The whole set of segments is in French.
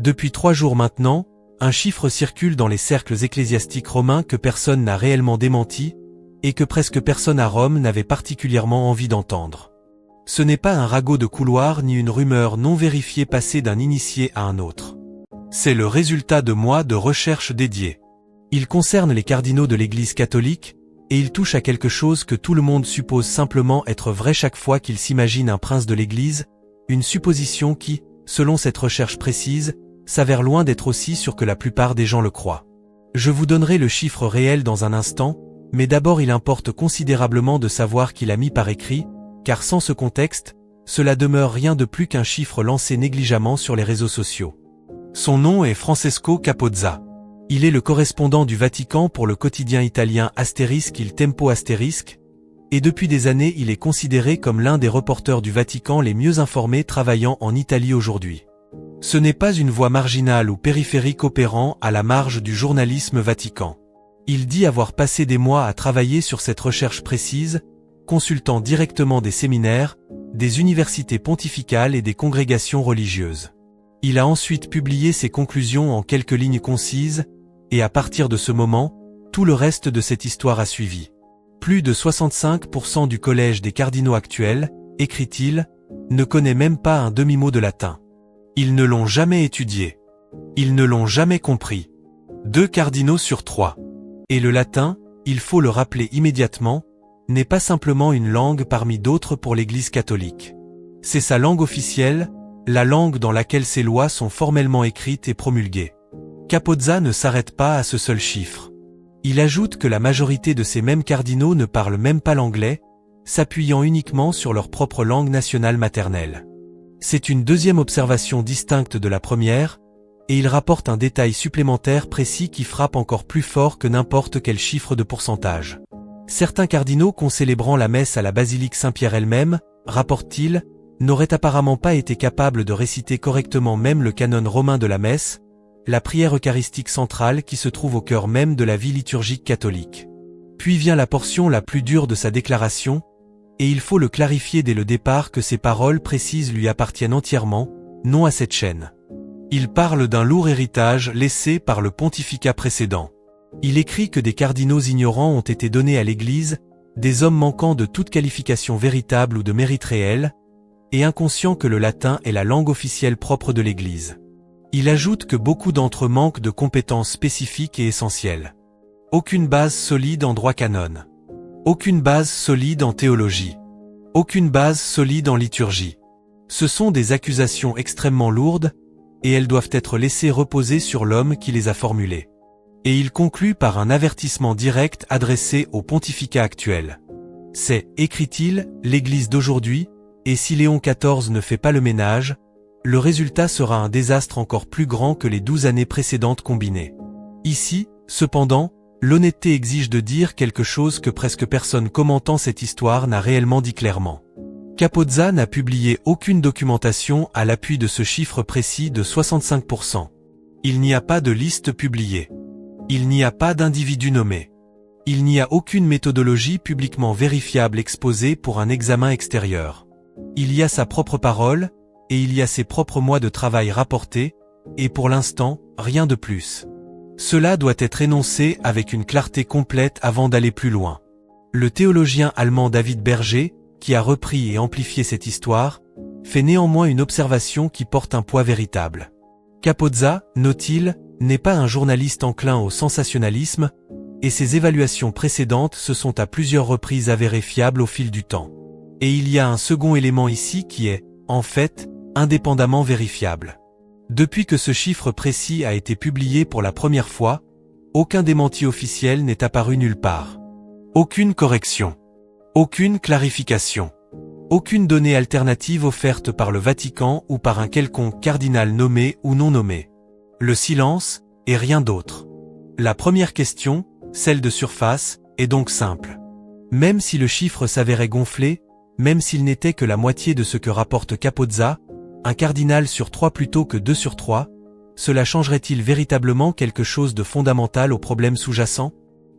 Depuis 3 jours maintenant, un chiffre circule dans les cercles ecclésiastiques romains que personne n'a réellement démenti, et que presque personne à Rome n'avait particulièrement envie d'entendre. Ce n'est pas un ragot de couloir ni une rumeur non vérifiée passée d'un initié à un autre. C'est le résultat de mois de recherches dédiées. Il concerne les cardinaux de l'Église catholique, et il touche à quelque chose que tout le monde suppose simplement être vrai chaque fois qu'il s'imagine un prince de l'Église, une supposition qui, selon cette recherche précise, s'avère loin d'être aussi sûre que la plupart des gens le croient. Je vous donnerai le chiffre réel dans un instant, mais d'abord il importe considérablement de savoir qui l'a mis par écrit, car sans ce contexte, cela demeure rien de plus qu'un chiffre lancé négligemment sur les réseaux sociaux. Son nom est Francesco Capozza. Il est le correspondant du Vatican pour le quotidien italien Il Tempo et depuis des années il est considéré comme l'un des reporters du Vatican les mieux informés travaillant en Italie aujourd'hui. Ce n'est pas une voix marginale ou périphérique opérant à la marge du journalisme vatican. Il dit avoir passé des mois à travailler sur cette recherche précise, consultant directement des séminaires, des universités pontificales et des congrégations religieuses. Il a ensuite publié ses conclusions en quelques lignes concises, et à partir de ce moment, tout le reste de cette histoire a suivi. Plus de 65% du collège des cardinaux actuels, écrit-il, ne connaît même pas un demi-mot de latin. Ils ne l'ont jamais étudié. Ils ne l'ont jamais compris. 2 cardinaux sur 3. Et le latin, il faut le rappeler immédiatement, n'est pas simplement une langue parmi d'autres pour l'Église catholique. C'est sa langue officielle, la langue dans laquelle ses lois sont formellement écrites et promulguées. Capozza ne s'arrête pas à ce seul chiffre. Il ajoute que la majorité de ces mêmes cardinaux ne parlent même pas l'anglais, s'appuyant uniquement sur leur propre langue nationale maternelle. C'est une deuxième observation distincte de la première, et il rapporte un détail supplémentaire précis qui frappe encore plus fort que n'importe quel chiffre de pourcentage. Certains cardinaux concélébrant la messe à la basilique Saint-Pierre elle-même, rapporte-t-il, n'auraient apparemment pas été capables de réciter correctement même le canon romain de la messe, la prière eucharistique centrale qui se trouve au cœur même de la vie liturgique catholique. Puis vient la portion la plus dure de sa déclaration, et il faut le clarifier dès le départ que ces paroles précises lui appartiennent entièrement, non à cette chaîne. Il parle d'un lourd héritage laissé par le pontificat précédent. Il écrit que des cardinaux ignorants ont été donnés à l'Église, des hommes manquant de toute qualification véritable ou de mérite réel, et inconscients que le latin est la langue officielle propre de l'Église. Il ajoute que beaucoup d'entre eux manquent de compétences spécifiques et essentielles. Aucune base solide en droit canon. Aucune base solide en théologie. Aucune base solide en liturgie. Ce sont des accusations extrêmement lourdes, et elles doivent être laissées reposer sur l'homme qui les a formulées. Et il conclut par un avertissement direct adressé au pontificat actuel. C'est, écrit-il, l'Église d'aujourd'hui, et si Léon XIV ne fait pas le ménage, le résultat sera un désastre encore plus grand que les 12 années précédentes combinées. Ici, cependant, l'honnêteté exige de dire quelque chose que presque personne commentant cette histoire n'a réellement dit clairement. Capozza n'a publié aucune documentation à l'appui de ce chiffre précis de 65%. Il n'y a pas de liste publiée. Il n'y a pas d'individu nommé. Il n'y a aucune méthodologie publiquement vérifiable exposée pour un examen extérieur. Il y a sa propre parole, et il y a ses propres mois de travail rapportés, et pour l'instant, rien de plus. Cela doit être énoncé avec une clarté complète avant d'aller plus loin. Le théologien allemand David Berger, qui a repris et amplifié cette histoire, fait néanmoins une observation qui porte un poids véritable. Capozza, note-t-il, n'est pas un journaliste enclin au sensationnalisme, et ses évaluations précédentes se sont à plusieurs reprises avérées fiables au fil du temps. Et il y a un second élément ici qui est, en fait, indépendamment vérifiable. Depuis que ce chiffre précis a été publié pour la première fois, aucun démenti officiel n'est apparu nulle part. Aucune correction. Aucune clarification. Aucune donnée alternative offerte par le Vatican ou par un quelconque cardinal nommé ou non nommé. Le silence, et rien d'autre. La première question, celle de surface, est donc simple. Même si le chiffre s'avérait gonflé, même s'il n'était que la moitié de ce que rapporte Capozza, un cardinal sur 3 plutôt que 2 sur 3, cela changerait-il véritablement quelque chose de fondamental au problème sous-jacent?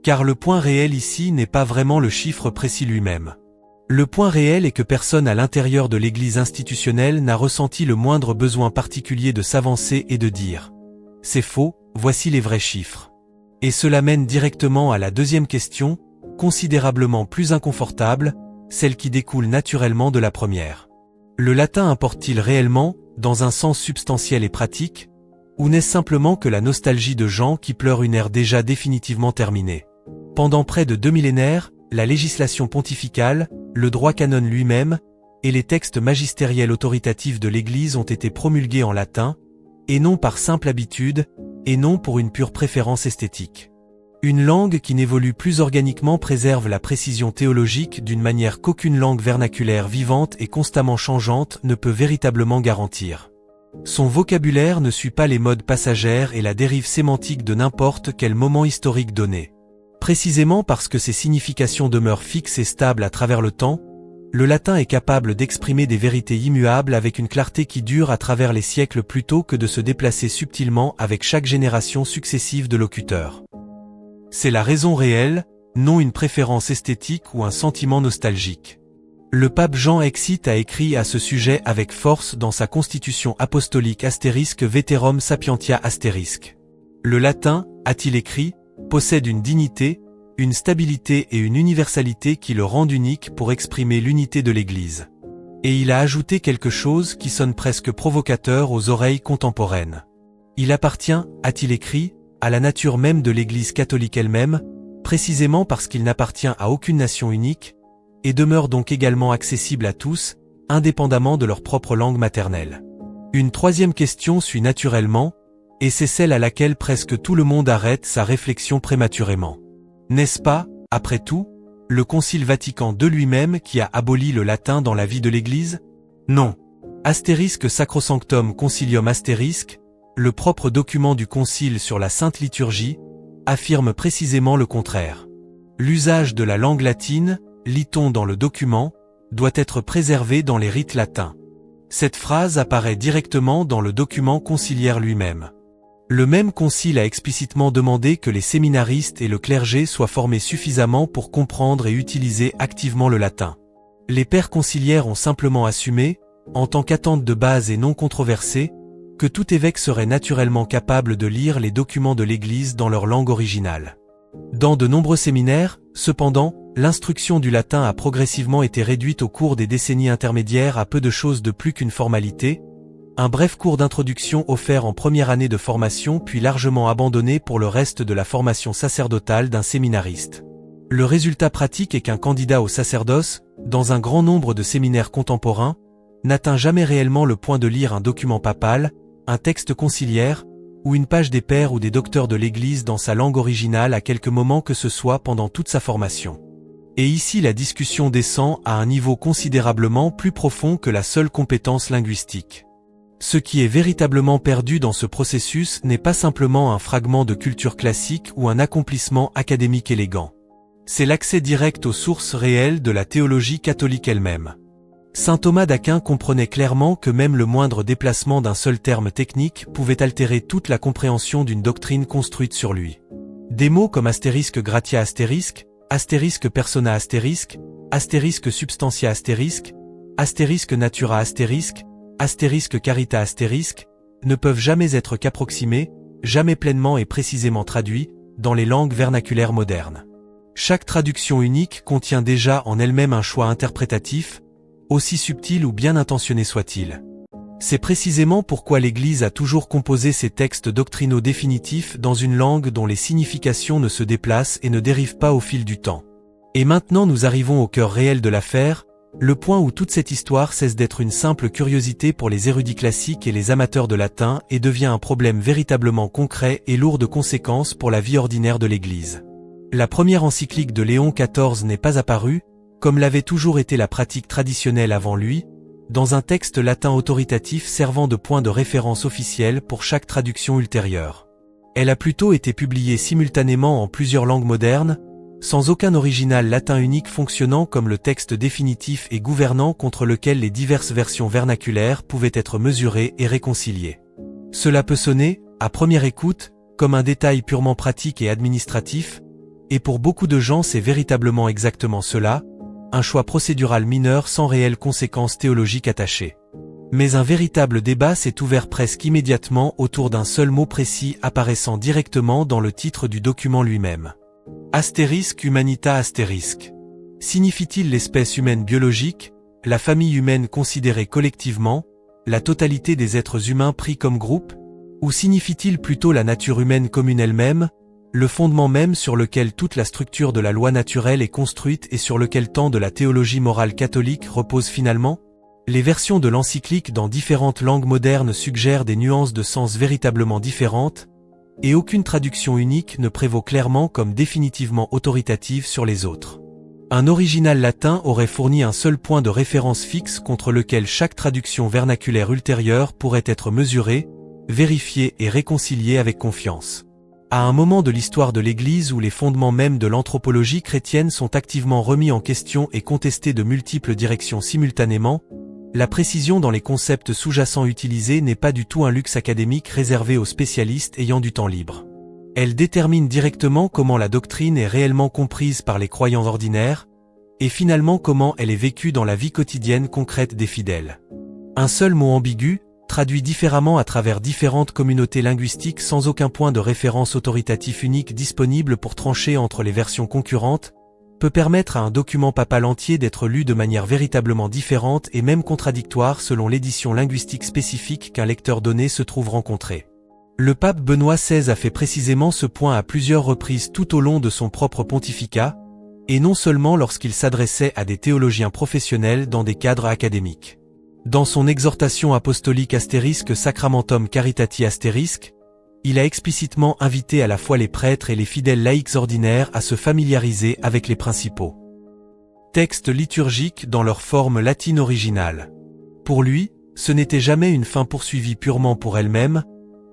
Car le point réel ici n'est pas vraiment le chiffre précis lui-même. Le point réel est que personne à l'intérieur de l'Église institutionnelle n'a ressenti le moindre besoin particulier de s'avancer et de dire « C'est faux, voici les vrais chiffres ». Et cela mène directement à la deuxième question, considérablement plus inconfortable, celle qui découle naturellement de la première. Le latin importe-t-il réellement, dans un sens substantiel et pratique, ou n'est-ce simplement que la nostalgie de gens qui pleurent une ère déjà définitivement terminée? Pendant près de 2 millénaires, la législation pontificale, le droit canon lui-même, et les textes magistériels autoritatifs de l'Église ont été promulgués en latin, et non par simple habitude, et non pour une pure préférence esthétique. Une langue qui n'évolue plus organiquement préserve la précision théologique d'une manière qu'aucune langue vernaculaire vivante et constamment changeante ne peut véritablement garantir. Son vocabulaire ne suit pas les modes passagères et la dérive sémantique de n'importe quel moment historique donné. Précisément parce que ses significations demeurent fixes et stables à travers le temps, le latin est capable d'exprimer des vérités immuables avec une clarté qui dure à travers les siècles plutôt que de se déplacer subtilement avec chaque génération successive de locuteurs. C'est la raison réelle, non une préférence esthétique ou un sentiment nostalgique. Le pape Jean Exit a écrit à ce sujet avec force dans sa constitution apostolique * Veterum Sapientia *. Le latin, a-t-il écrit, possède une dignité, une stabilité et une universalité qui le rendent unique pour exprimer l'unité de l'Église. Et il a ajouté quelque chose qui sonne presque provocateur aux oreilles contemporaines. Il appartient, a-t-il écrit, à la nature même de l'Église catholique elle-même, précisément parce qu'il n'appartient à aucune nation unique, et demeure donc également accessible à tous, indépendamment de leur propre langue maternelle. Une troisième question suit naturellement, et c'est celle à laquelle presque tout le monde arrête sa réflexion prématurément. N'est-ce pas, après tout, le Concile Vatican II lui-même qui a aboli le latin dans la vie de l'Église? Non. Sacrosanctum Concilium *, le propre document du Concile sur la Sainte Liturgie, affirme précisément le contraire. L'usage de la langue latine, lit-on dans le document, doit être préservé dans les rites latins. Cette phrase apparaît directement dans le document conciliaire lui-même. Le même concile a explicitement demandé que les séminaristes et le clergé soient formés suffisamment pour comprendre et utiliser activement le latin. Les pères conciliaires ont simplement assumé, en tant qu'attente de base et non controversée, que tout évêque serait naturellement capable de lire les documents de l'Église dans leur langue originale. Dans de nombreux séminaires, cependant, l'instruction du latin a progressivement été réduite au cours des décennies intermédiaires à peu de choses de plus qu'une formalité, un bref cours d'introduction offert en première année de formation puis largement abandonné pour le reste de la formation sacerdotale d'un séminariste. Le résultat pratique est qu'un candidat au sacerdoce, dans un grand nombre de séminaires contemporains, n'atteint jamais réellement le point de lire un document papal, un texte conciliaire, ou une page des pères ou des docteurs de l'Église dans sa langue originale à quelque moment que ce soit pendant toute sa formation. Et ici la discussion descend à un niveau considérablement plus profond que la seule compétence linguistique. Ce qui est véritablement perdu dans ce processus n'est pas simplement un fragment de culture classique ou un accomplissement académique élégant. C'est l'accès direct aux sources réelles de la théologie catholique elle-même. Saint Thomas d'Aquin comprenait clairement que même le moindre déplacement d'un seul terme technique pouvait altérer toute la compréhension d'une doctrine construite sur lui. Des mots comme *gratia *, persona *, substantia *, natura * carita * ne peuvent jamais être qu'approximés, jamais pleinement et précisément traduits, dans les langues vernaculaires modernes. Chaque traduction unique contient déjà en elle-même un choix interprétatif, aussi subtil ou bien intentionné soit-il. C'est précisément pourquoi l'Église a toujours composé ses textes doctrinaux définitifs dans une langue dont les significations ne se déplacent et ne dérivent pas au fil du temps. Et maintenant nous arrivons au cœur réel de l'affaire, le point où toute cette histoire cesse d'être une simple curiosité pour les érudits classiques et les amateurs de latin et devient un problème véritablement concret et lourd de conséquences pour la vie ordinaire de l'Église. La première encyclique de Léon XIV n'est pas apparue, comme l'avait toujours été la pratique traditionnelle avant lui, dans un texte latin autoritatif servant de point de référence officiel pour chaque traduction ultérieure. Elle a plutôt été publiée simultanément en plusieurs langues modernes, sans aucun original latin unique fonctionnant comme le texte définitif et gouvernant contre lequel les diverses versions vernaculaires pouvaient être mesurées et réconciliées. Cela peut sonner, à première écoute, comme un détail purement pratique et administratif, et pour beaucoup de gens c'est véritablement exactement cela, un choix procédural mineur sans réelles conséquences théologiques attachées. Mais un véritable débat s'est ouvert presque immédiatement autour d'un seul mot précis apparaissant directement dans le titre du document lui-même. Astérisque humanita astérisque. Signifie-t-il l'espèce humaine biologique, la famille humaine considérée collectivement, la totalité des êtres humains pris comme groupe? Ou signifie-t-il plutôt la nature humaine commune elle-même, le fondement même sur lequel toute la structure de la loi naturelle est construite et sur lequel tant de la théologie morale catholique repose finalement? Les versions de l'encyclique dans différentes langues modernes suggèrent des nuances de sens véritablement différentes, et aucune traduction unique ne prévaut clairement comme définitivement autoritative sur les autres. Un original latin aurait fourni un seul point de référence fixe contre lequel chaque traduction vernaculaire ultérieure pourrait être mesurée, vérifiée et réconciliée avec confiance. À un moment de l'histoire de l'Église où les fondements mêmes de l'anthropologie chrétienne sont activement remis en question et contestés de multiples directions simultanément, la précision dans les concepts sous-jacents utilisés n'est pas du tout un luxe académique réservé aux spécialistes ayant du temps libre. Elle détermine directement comment la doctrine est réellement comprise par les croyants ordinaires, et finalement comment elle est vécue dans la vie quotidienne concrète des fidèles. Un seul mot ambigu, traduit différemment à travers différentes communautés linguistiques sans aucun point de référence autoritatif unique disponible pour trancher entre les versions concurrentes, peut permettre à un document papal entier d'être lu de manière véritablement différente et même contradictoire selon l'édition linguistique spécifique qu'un lecteur donné se trouve rencontrer. Le pape Benoît XVI a fait précisément ce point à plusieurs reprises tout au long de son propre pontificat, et non seulement lorsqu'il s'adressait à des théologiens professionnels dans des cadres académiques. Dans son exhortation apostolique Sacramentum Caritati Astérisque, il a explicitement invité à la fois les prêtres et les fidèles laïcs ordinaires à se familiariser avec les principaux textes liturgiques dans leur forme latine originale. Pour lui, ce n'était jamais une fin poursuivie purement pour elle-même,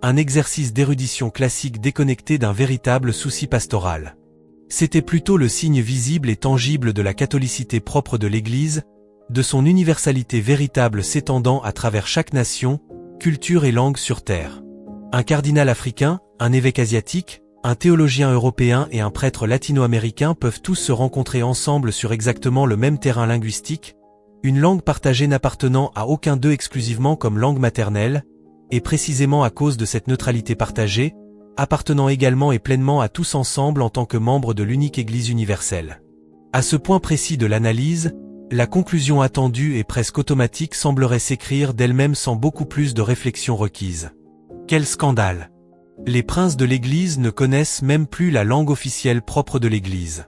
un exercice d'érudition classique déconnecté d'un véritable souci pastoral. C'était plutôt le signe visible et tangible de la catholicité propre de l'Église, de son universalité véritable s'étendant à travers chaque nation, culture et langue sur terre. Un cardinal africain, un évêque asiatique, un théologien européen et un prêtre latino-américain peuvent tous se rencontrer ensemble sur exactement le même terrain linguistique, une langue partagée n'appartenant à aucun d'eux exclusivement comme langue maternelle, et précisément à cause de cette neutralité partagée, appartenant également et pleinement à tous ensemble en tant que membres de l'unique Église universelle. À ce point précis de l'analyse, la conclusion attendue et presque automatique semblerait s'écrire d'elle-même sans beaucoup plus de réflexion requise. Quel scandale! Les princes de l'Église ne connaissent même plus la langue officielle propre de l'Église.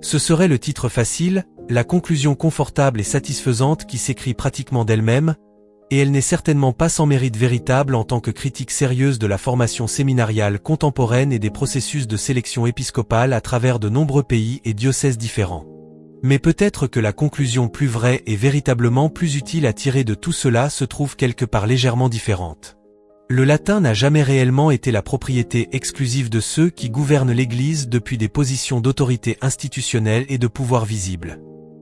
Ce serait le titre facile, la conclusion confortable et satisfaisante qui s'écrit pratiquement d'elle-même, et elle n'est certainement pas sans mérite véritable en tant que critique sérieuse de la formation séminariale contemporaine et des processus de sélection épiscopale à travers de nombreux pays et diocèses différents. Mais peut-être que la conclusion plus vraie et véritablement plus utile à tirer de tout cela se trouve quelque part légèrement différente. Le latin n'a jamais réellement été la propriété exclusive de ceux qui gouvernent l'Église depuis des positions d'autorité institutionnelle et de pouvoir visible.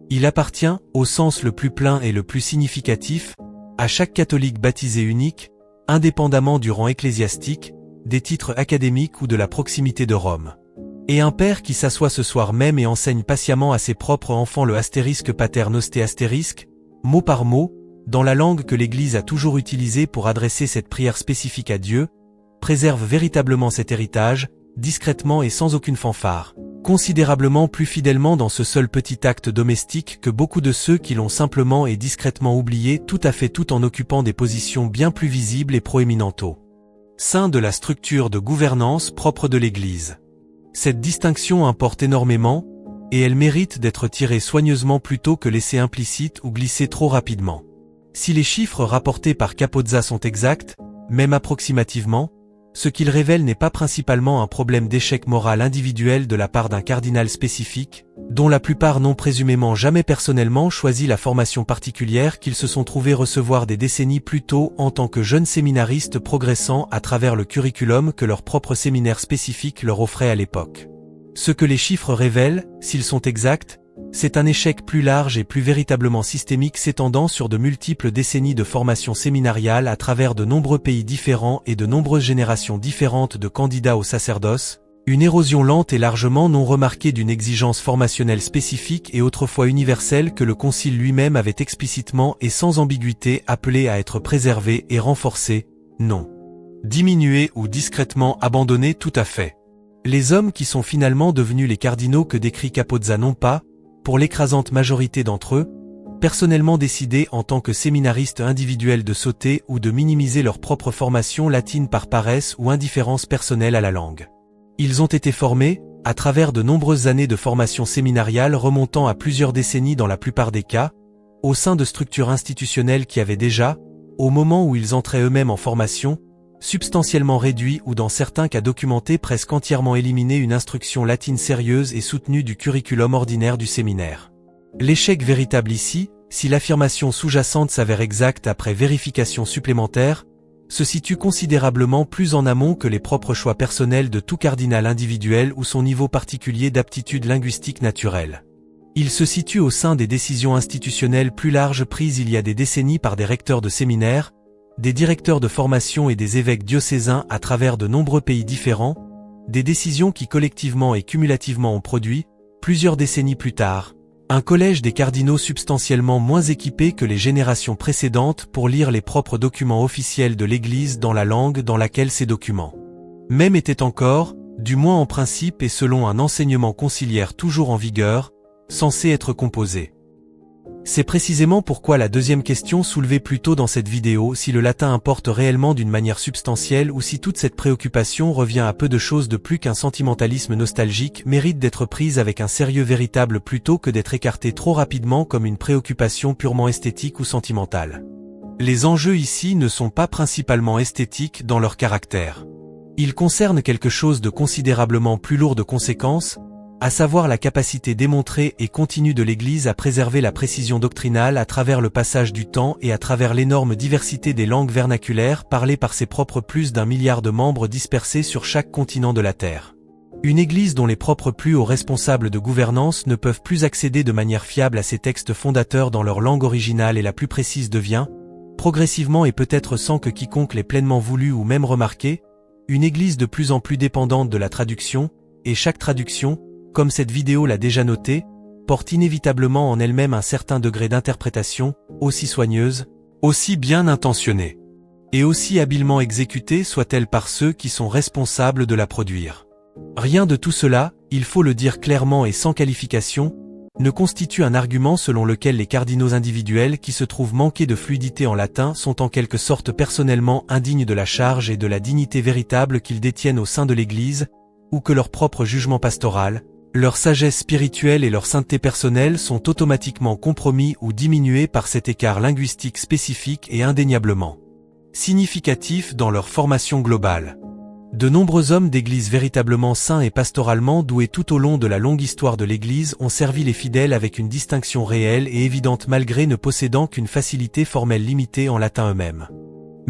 Il appartient, au sens le plus plein et le plus significatif, à chaque catholique baptisé unique, indépendamment du rang ecclésiastique, des titres académiques ou de la proximité de Rome. Et un père qui s'assoit ce soir même et enseigne patiemment à ses propres enfants le astérisque pater noster astérisque, mot par mot, dans la langue que l'Église a toujours utilisée pour adresser cette prière spécifique à Dieu, préserve véritablement cet héritage, discrètement et sans aucune fanfare, considérablement plus fidèlement dans ce seul petit acte domestique que beaucoup de ceux qui l'ont simplement et discrètement oublié tout à fait tout en occupant des positions bien plus visibles et proéminentes au sein de la structure de gouvernance propre de l'Église. Cette distinction importe énormément, et elle mérite d'être tirée soigneusement plutôt que laissée implicite ou glissée trop rapidement. Si les chiffres rapportés par Capozza sont exacts, même approximativement, ce qu'ils révèlent n'est pas principalement un problème d'échec moral individuel de la part d'un cardinal spécifique, dont la plupart n'ont présumément jamais personnellement choisi la formation particulière qu'ils se sont trouvés recevoir des décennies plus tôt en tant que jeunes séminaristes progressant à travers le curriculum que leur propre séminaire spécifique leur offrait à l'époque. Ce que les chiffres révèlent, s'ils sont exacts, c'est un échec plus large et plus véritablement systémique s'étendant sur de multiples décennies de formation séminariale à travers de nombreux pays différents et de nombreuses générations différentes de candidats au sacerdoce, Une érosion lente et largement non remarquée d'une exigence formationnelle spécifique et autrefois universelle que le Concile lui-même avait explicitement et sans ambiguïté appelé à être préservée et renforcée, non diminuée ou discrètement abandonnée tout à fait. Les hommes qui sont finalement devenus les cardinaux que décrit Capozza n'ont pas, pour l'écrasante majorité d'entre eux, personnellement décidé en tant que séminaristes individuels de sauter ou de minimiser leur propre formation latine par paresse ou indifférence personnelle à la langue. Ils ont été formés, à travers de nombreuses années de formation séminariale remontant à plusieurs décennies dans la plupart des cas, au sein de structures institutionnelles qui avaient déjà, au moment où ils entraient eux-mêmes en formation, substantiellement réduit ou dans certains cas documenté presque entièrement éliminé une instruction latine sérieuse et soutenue du curriculum ordinaire du séminaire. L'échec véritable ici, si l'affirmation sous-jacente s'avère exacte après vérification supplémentaire, se situe considérablement plus en amont que les propres choix personnels de tout cardinal individuel ou son niveau particulier d'aptitude linguistique naturelle. Il se situe au sein des décisions institutionnelles plus larges prises il y a des décennies par des recteurs de séminaires, des directeurs de formation et des évêques diocésains à travers de nombreux pays différents, des décisions qui collectivement et cumulativement ont produit, plusieurs décennies plus tard, un collège des cardinaux substantiellement moins équipé que les générations précédentes pour lire les propres documents officiels de l'Église dans la langue dans laquelle ces documents même étaient encore, du moins en principe et selon un enseignement conciliaire toujours en vigueur, censé être composés. C'est précisément pourquoi la deuxième question soulevée plus tôt dans cette vidéo, si le latin importe réellement d'une manière substantielle ou si toute cette préoccupation revient à peu de choses de plus qu'un sentimentalisme nostalgique, mérite d'être prise avec un sérieux véritable plutôt que d'être écartée trop rapidement comme une préoccupation purement esthétique ou sentimentale. Les enjeux ici ne sont pas principalement esthétiques dans leur caractère. Ils concernent quelque chose de considérablement plus lourd de conséquences, à savoir la capacité démontrée et continue de l'Église à préserver la précision doctrinale à travers le passage du temps et à travers l'énorme diversité des langues vernaculaires parlées par ses propres plus d'1 milliard de membres dispersés sur chaque continent de la Terre. Une Église dont les propres plus hauts responsables de gouvernance ne peuvent plus accéder de manière fiable à ses textes fondateurs dans leur langue originale et la plus précise devient, progressivement et peut-être sans que quiconque l'ait pleinement voulu ou même remarqué, une Église de plus en plus dépendante de la traduction, et chaque traduction, comme cette vidéo l'a déjà noté, porte inévitablement en elle-même un certain degré d'interprétation, aussi soigneuse, aussi bien intentionnée, et aussi habilement exécutée soit-elle par ceux qui sont responsables de la produire. Rien de tout cela, il faut le dire clairement et sans qualification, ne constitue un argument selon lequel les cardinaux individuels qui se trouvent manqués de fluidité en latin sont en quelque sorte personnellement indignes de la charge et de la dignité véritable qu'ils détiennent au sein de l'Église, ou que leur propre jugement pastoral, leur sagesse spirituelle et leur sainteté personnelle sont automatiquement compromis ou diminués par cet écart linguistique spécifique et indéniablement significatif dans leur formation globale. De nombreux hommes d'église véritablement saints et pastoralement doués tout au long de la longue histoire de l'Église ont servi les fidèles avec une distinction réelle et évidente malgré ne possédant qu'une facilité formelle limitée en latin eux-mêmes.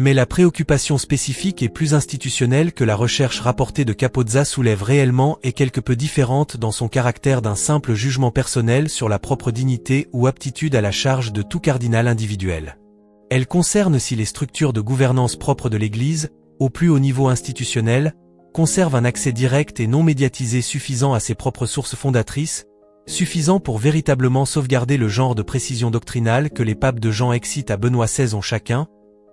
Mais la préoccupation spécifique et plus institutionnelle que la recherche rapportée de Capozza soulève réellement est quelque peu différente dans son caractère d'un simple jugement personnel sur la propre dignité ou aptitude à la charge de tout cardinal individuel. Elle concerne si les structures de gouvernance propres de l'Église, au plus haut niveau institutionnel, conservent un accès direct et non médiatisé suffisant à ses propres sources fondatrices, suffisant pour véritablement sauvegarder le genre de précision doctrinale que les papes de Jean excitent à Benoît XVI ont chacun,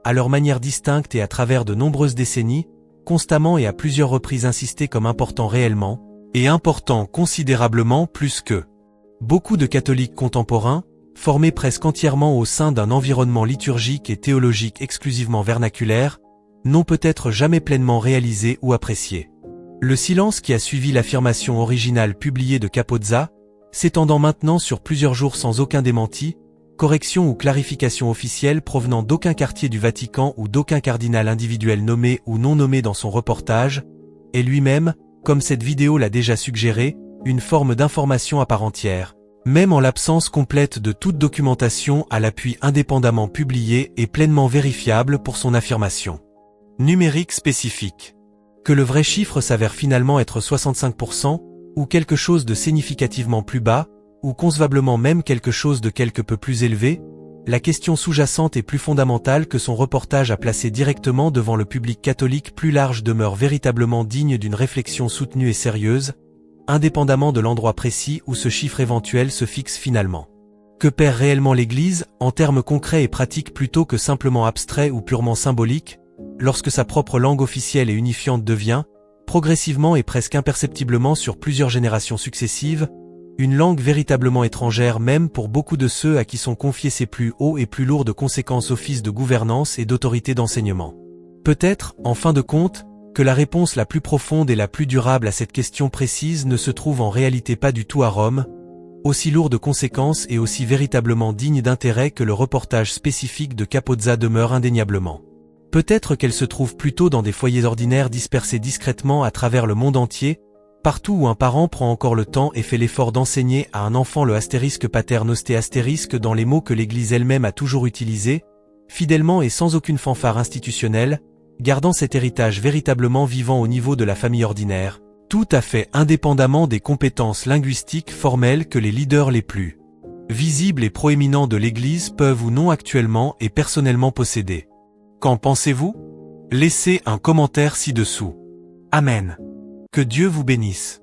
à leur manière distincte et à travers de nombreuses décennies, constamment et à plusieurs reprises insisté comme important réellement, et important considérablement plus que beaucoup de catholiques contemporains, formés presque entièrement au sein d'un environnement liturgique et théologique exclusivement vernaculaire, n'ont peut-être jamais pleinement réalisé ou apprécié. Le silence qui a suivi l'affirmation originale publiée de Capozza, s'étendant maintenant sur plusieurs jours sans aucun démenti, correction ou clarification officielle provenant d'aucun quartier du Vatican ou d'aucun cardinal individuel nommé ou non nommé dans son reportage, est lui-même, comme cette vidéo l'a déjà suggéré, une forme d'information à part entière, même en l'absence complète de toute documentation à l'appui indépendamment publiée et pleinement vérifiable pour son affirmation numérique spécifique. Que le vrai chiffre s'avère finalement être 65%, ou quelque chose de significativement plus bas, ou concevablement même quelque chose de quelque peu plus élevé, la question sous-jacente et plus fondamentale que son reportage a placée directement devant le public catholique plus large demeure véritablement digne d'une réflexion soutenue et sérieuse, indépendamment de l'endroit précis où ce chiffre éventuel se fixe finalement. Que perd réellement l'Église, en termes concrets et pratiques plutôt que simplement abstraits ou purement symboliques, lorsque sa propre langue officielle et unifiante devient, progressivement et presque imperceptiblement sur plusieurs générations successives, une langue véritablement étrangère même pour beaucoup de ceux à qui sont confiés ses plus hauts et plus lourdes conséquences offices de gouvernance et d'autorité d'enseignement. Peut-être, en fin de compte, que la réponse la plus profonde et la plus durable à cette question précise ne se trouve en réalité pas du tout à Rome, aussi lourde de conséquences et aussi véritablement digne d'intérêt que le reportage spécifique de Capozza demeure indéniablement. Peut-être qu'elle se trouve plutôt dans des foyers ordinaires dispersés discrètement à travers le monde entier, partout où un parent prend encore le temps et fait l'effort d'enseigner à un enfant le astérisque pater noster astérisque dans les mots que l'Église elle-même a toujours utilisés, fidèlement et sans aucune fanfare institutionnelle, gardant cet héritage véritablement vivant au niveau de la famille ordinaire, tout à fait indépendamment des compétences linguistiques formelles que les leaders les plus visibles et proéminents de l'Église peuvent ou non actuellement et personnellement posséder. Qu'en pensez-vous? Laissez un commentaire ci-dessous. Amen. Que Dieu vous bénisse.